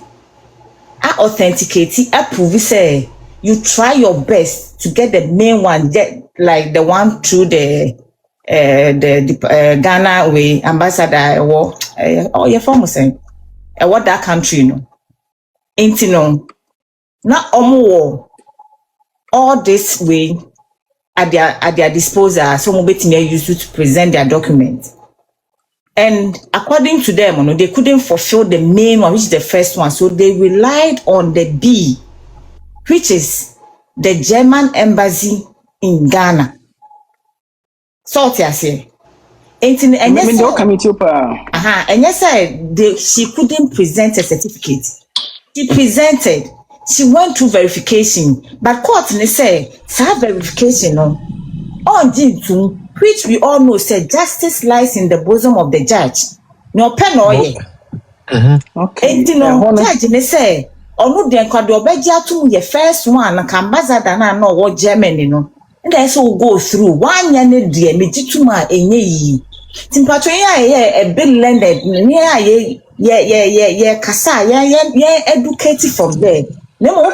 authenticate prove say you try your best to get the main one, like the one through the Ghana way ambassador or your former saying what that country no. Ain't no, not all this way at their disposal. Some of may use to present their document, and according to them, they couldn't fulfill the main one, which is the first one. So they relied on the B, which is the German embassy in Ghana. So I say, and yes, she couldn't present a certificate. She presented, she went through verification, but court say verification on to which we all know said justice lies in the bosom of the judge. No pen or okay. Judge say no den kwade obegia to your first one and ambassador na no what Germany no. And then so go through 1 year ne de megituma enye yi. Timpatwe a big landed yeah, kasa, yeah, educated from there. No,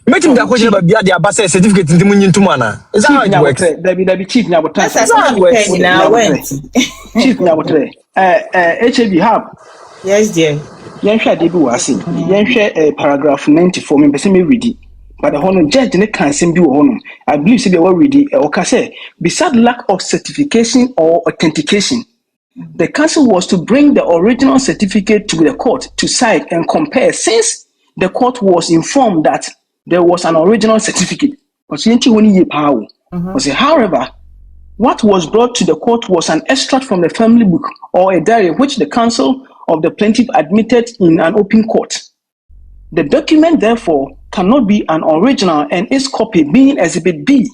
Meeting the question about the Abasa certificate in the Munyin Tumana. Is that how it works? Chief Nabotre. Chief Nabotre. HAB Hub. Yes, dear. Yansha Debi was in. Yansha paragraph 94. Me person me read it. But the honor judge ne can send you honor. I believe they were ready. Say, beside lack of certification or authentication, the council was to bring the original certificate to the court to cite and compare, since the court was informed that there was an original certificate. However, what was brought to the court was an extract from the family book or a diary which the counsel of the plaintiff admitted in an open court. The document, therefore, cannot be an original and its copy being Exhibit B.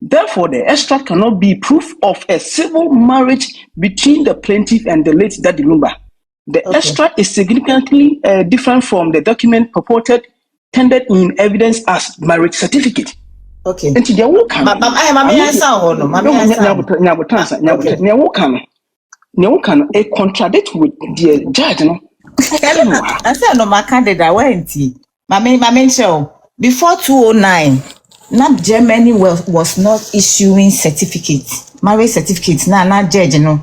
Therefore, the extract cannot be proof of a civil marriage between the plaintiff and the late Daddy Lumba. The extract is significantly different from the document purported tendered in evidence as marriage certificate. Okay. And to a contradict with the judge. I said no, my candidate went. My show before 2009. Not Germany was not issuing certificates, marriage certificates. Now judge no.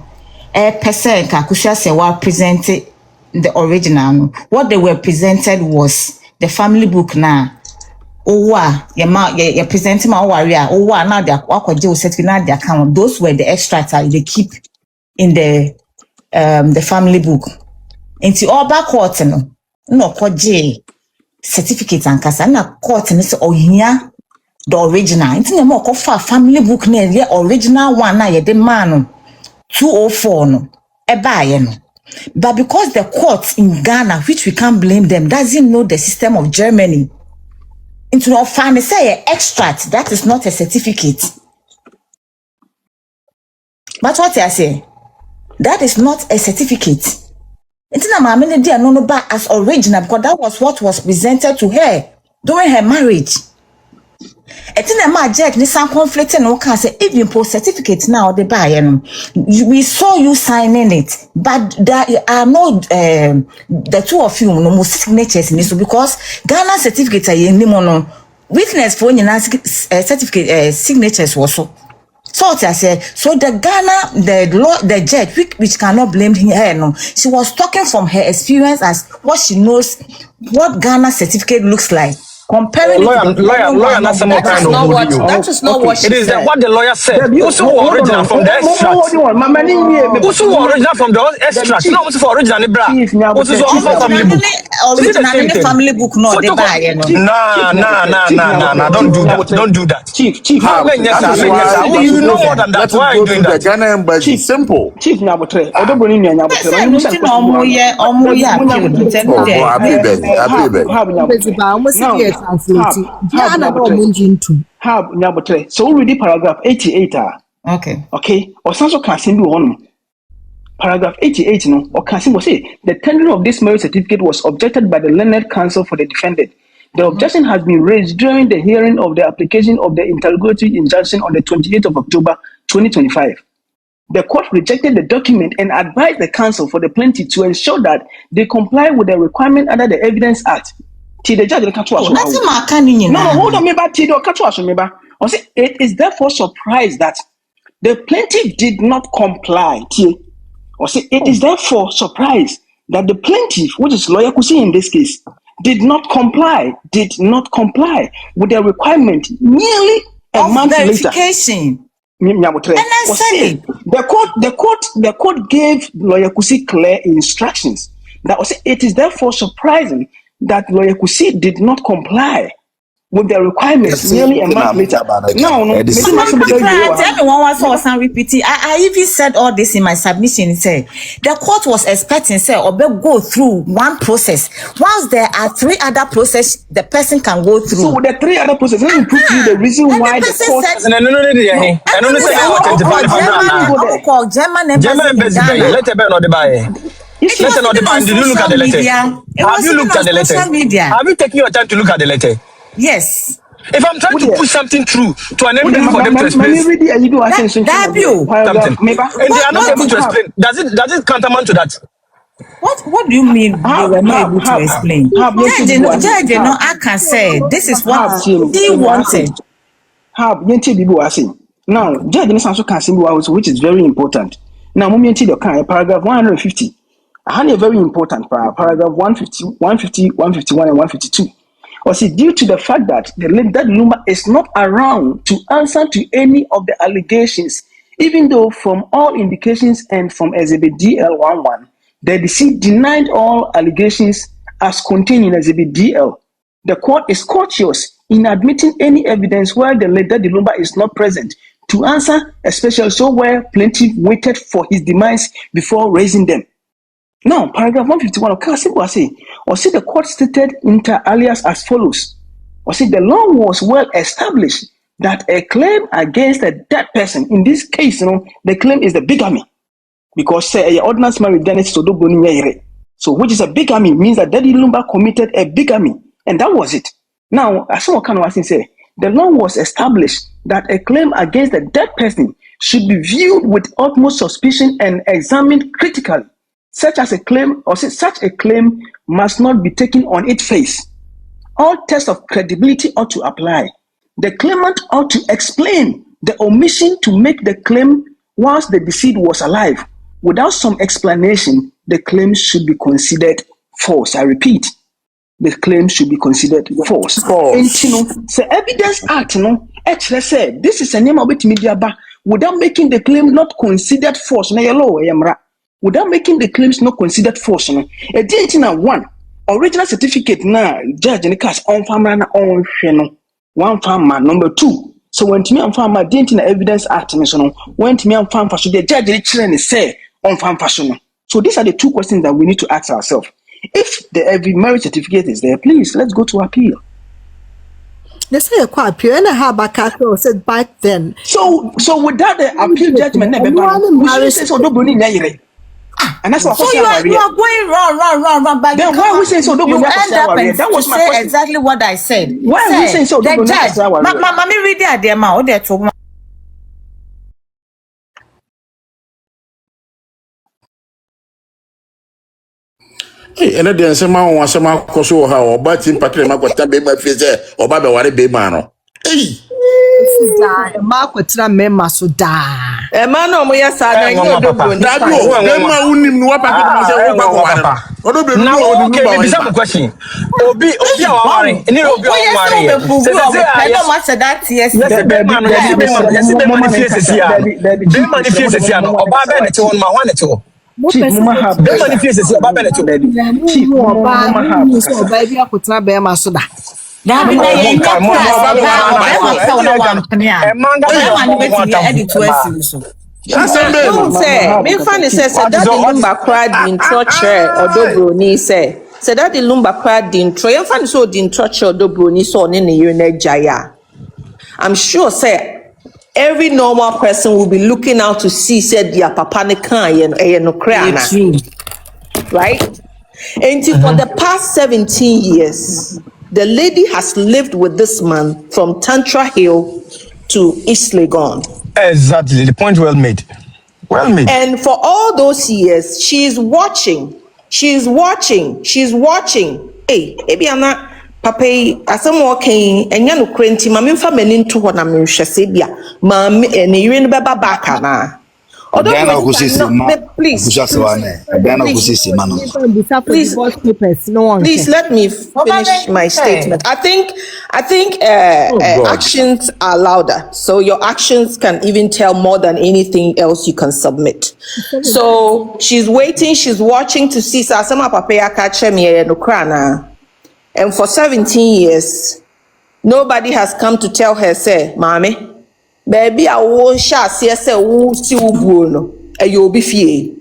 Person kakusha se were presented the original. What they were presented was the family book now. You're presenting my warrior. Now they are certificate now their account. Those were the extracts they keep in the family book. Into all back court no kwaje certificate and kasa na court ni say ohia the original. Into na mo kofa family book na the original one na ye de man 204 no e baaye no. But because the courts in Ghana, which we can't blame them, doesn't know the system of Germany, into no find say an extract that is not a certificate. But what I say, that is not a certificate. It's not my no back as original because that was what was presented to her during her marriage. It's in a magic, this some conflicting no can say even post certificate now they buy we saw you signing it, but there are no the two of you no signatures in this because Ghana certificates are no witness for certificate signatures also. So I said, so the Ghana, the judge, which cannot blame her, no. She was talking from her experience as what she knows, what Ghana certificate looks like. Comparing lawyer, it to the lawyer, not some kind of audio. that is not what she It is said. what the lawyer said. Also, original from the extract. Also, original from the extract. No, also for original, bra. Also, family book. Original family book, no, they buy, you know. Nah. Don't do that. Chief. You know more than that. Why are you doing that? Ghana embassy. Simple. Chief Nyabotre, Odobroni Nyabotre. So we read paragraph 88. Okay. Or also can be one. Paragraph 88, no, or can say the tendering of this marriage certificate was objected by the learned counsel for the defendant. The objection has been raised during the hearing of the application of the interrogatory injunction on the 28th of October 2025. The court rejected the document and advised the counsel for the plaintiff to ensure that they comply with the requirement under the Evidence Act. The judge hold on, it is therefore surprised that the plaintiff did not comply. It is therefore surprised that the plaintiff, which is lawyer Kusi in this case, did not comply with the requirement nearly a month verification. Later. The court gave lawyer Kusi clear instructions. That was it is therefore surprising that lawyer Kusi did not comply with the requirements nearly a month later. No. I even said all this in my submission. Say the court was expecting or go through one process. Once there are 3 other processes, the person can go through. So the 3 other processes, let me put you the reason why the court. Did you look at the letter? Have you looked at the letter? Have you taken your time to look at the letter? Yes. If I'm trying to push something through to an evidence for them to explain something, and they are not able to explain, does it countermount to that? What do you mean they were not able to explain? Judge, I can say this is what he wanted. Now, Judge also can say which is very important. Now, paragraph 150. Very important paragraph 150, 151, and 152. Due to the fact that the Lumba is not around to answer to any of the allegations, even though from all indications and from Exhibit DL11, the deceased denied all allegations as contained in Exhibit DL. The court is cautious in admitting any evidence where the Lumba is not present to answer, especially so where plaintiff waited for his demise before raising them. Now, paragraph 151 of Kasibu say the court stated inter alias as follows. The law was well established that a claim against a dead person, in this case, the claim is the bigamy. Because say ordinance marriage done to do Broni. So which is a bigamy means that Daddy Lumba committed a bigamy. And that was it. Now, as someone can say, the law was established that a claim against a dead person should be viewed with utmost suspicion and examined critically. Such a claim must not be taken on its face. All tests of credibility ought to apply. The claimant ought to explain the omission to make the claim whilst the deceased was alive. Without some explanation, the claim should be considered false. I repeat, the claim should be considered false. The Evidence Act, actually said this is a name of it media, without making the claim not considered false. Without making the claims not considered false, a one original certificate na judge in the case on farmer na on one farmer number 2. So when to me on farmer didn't in the Evidence Act, when to me on farm fashion, the judge literally say on farm fashion. So these are the 2 questions that we need to ask ourselves. If the every marriage certificate is there, please let's go to appeal. They say quite appeal and have back said back then. So without the appeal judgment, and that's what so you are going wrong. But then why are we saying so? You end up and that was my question. Exactly what I said. Why are we saying so? The judge, Mami read it there, ma. They told ene de nsema won asema koso ha oba tin pakre ma kwata be ma fi se oba be ware be ma no Marco Tra Mema Suda. A man of my son, I know the Broni. That you, them who nim no papa ko say o papa. Odo be Now, no okay, maybe some question. Obi awari. Ni Obi awari. Say that yes. Be man manifest sia. Be manifest sia no. Oba be ne te won ma wan ne te wo. Chief, mama have Be manifest sia oba be ne te wo. Chief, mama have. So baby Akutra Bema Suda. Say, me funny says that the Lumba cried in church or Dobroni say. Said that the Lumba cried in Troy and funny so in church or Dobroni so in the unit Jaya. I'm sure say every normal person will be looking out to see said their papa ne kan no krana. Right? And for the past 17 years, the lady has lived with this man from Tantra Hill to East Legon. Exactly, the point well made. Well made. And for all those years, she's watching. She's watching. She's watching. Hey, maybe I'm not papa asem walking and yanu krenti mami mfa mani nto ho na me hwese bia mami ene yire no beba back na. Please, let me finish my statement. I think actions are louder. So your actions can even tell more than anything else you can submit. So she's waiting, she's watching to see Sasama Papaya catch me no krana. And for 17 years, nobody has come to tell her, say, Mommy, baby, I won't shall see, say, who still go no, and you'll be fear.